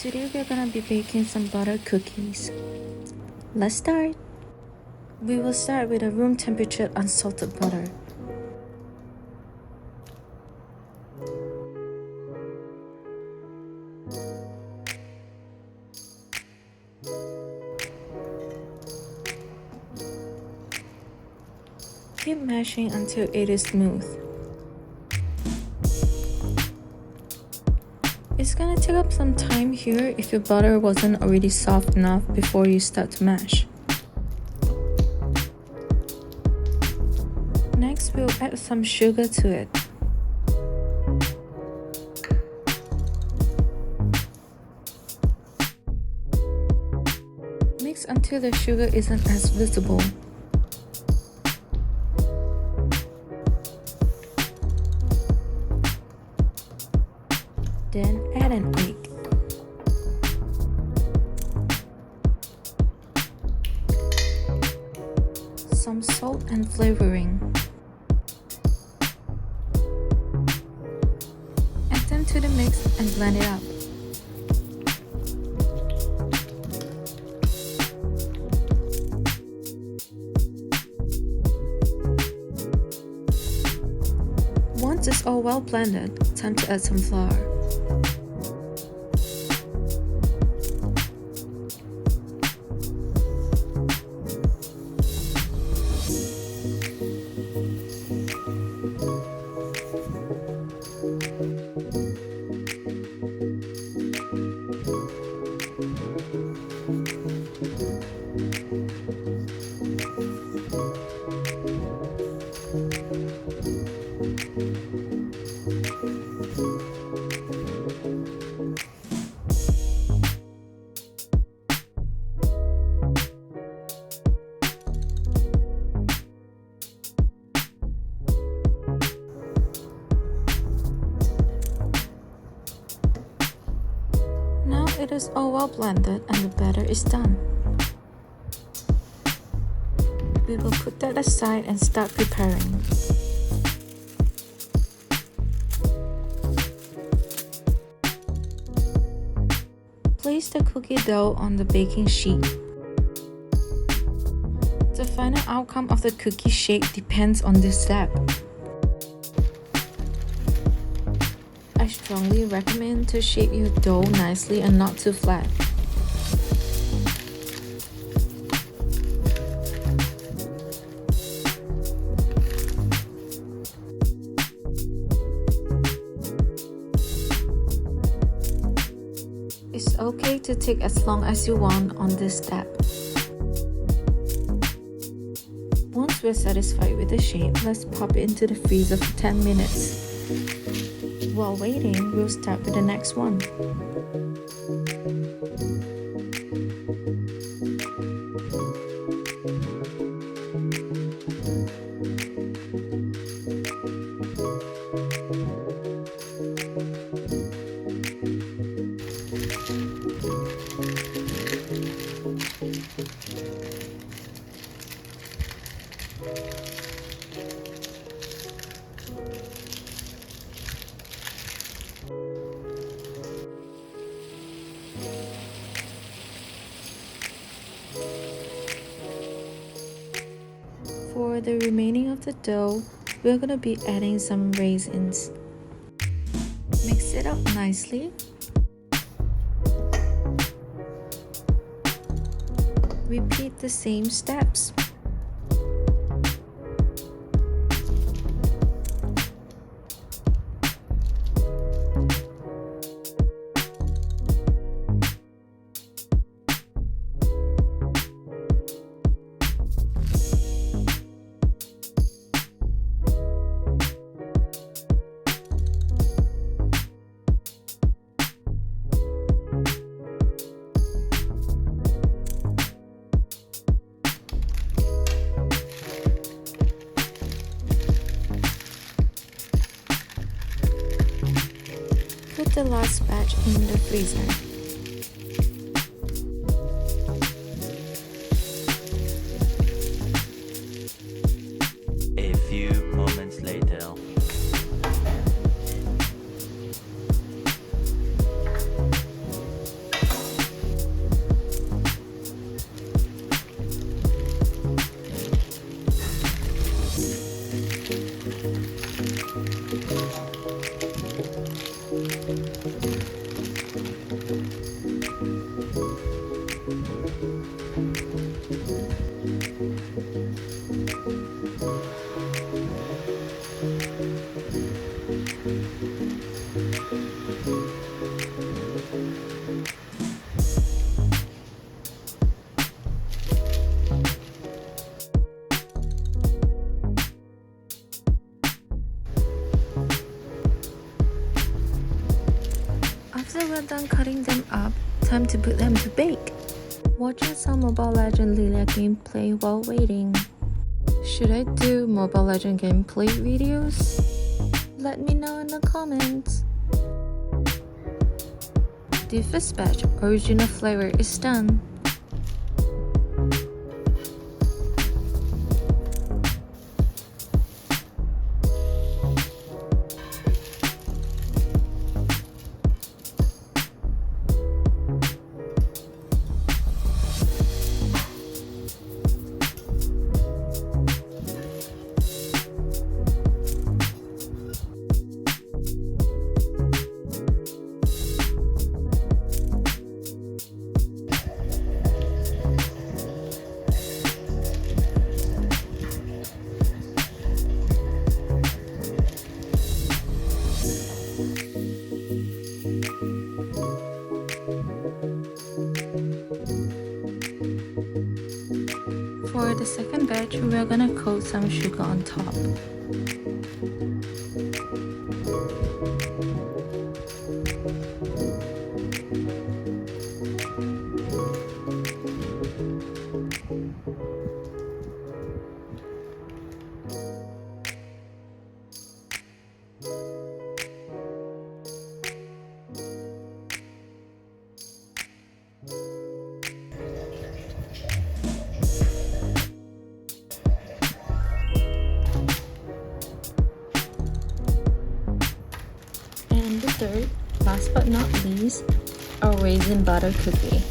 Today we're gonna be baking some butter cookies. Let's start. We will start with a room temperature unsalted butter. Keep mashing until it is smooth. It's gonna take up some time here if your butter wasn't already soft enough before you start to mash. Next, we'll add some sugar to it. Mix until the sugar isn't as visible. Then add an egg. Some salt and flavoring. Add them to the mix and blend it up. Once it's all well blended, time to add some flour. Now it is all well blended and the batter is done. We will put that aside and start preparing. Place the cookie dough on the baking sheet. The final outcome of the cookie shape depends on this step. I strongly recommend to shape your dough nicely and not too flat. It's okay to take as long as you want on this step. Once we're satisfied with the shape, let's pop it into the freezer for 10 minutes. While waiting, we'll start with the next one. For the remaining of the dough, we're gonna be adding some raisins. Mix it up nicely. Repeat the same steps. Put the last batch in the freezer. A few moments later. So we're done cutting them up, time to put them to bake. Watching some Mobile Legends Lilia gameplay while waiting. Should I do Mobile Legends gameplay videos? Let me know in the comments. The first batch original flavor is done. For the second batch, we are gonna coat some sugar on top. And the third, last but not least, our raisin butter cookie.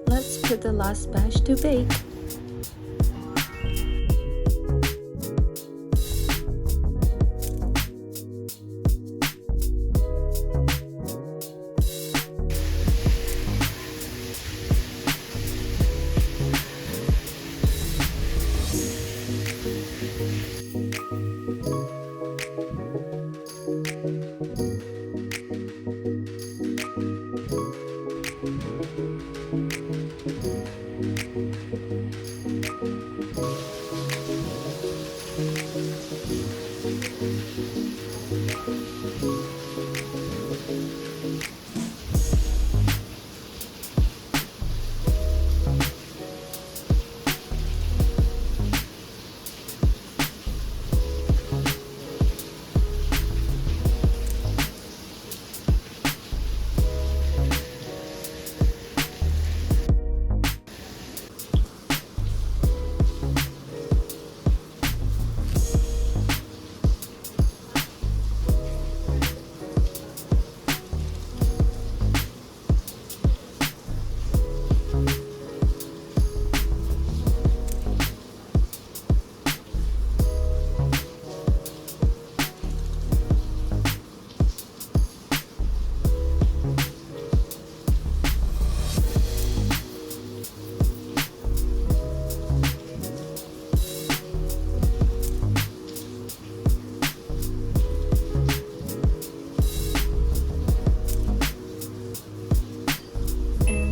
Let's put the last batch to bake.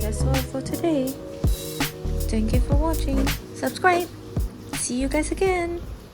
That's all for today. Thank you for watching. Subscribe. See you guys again.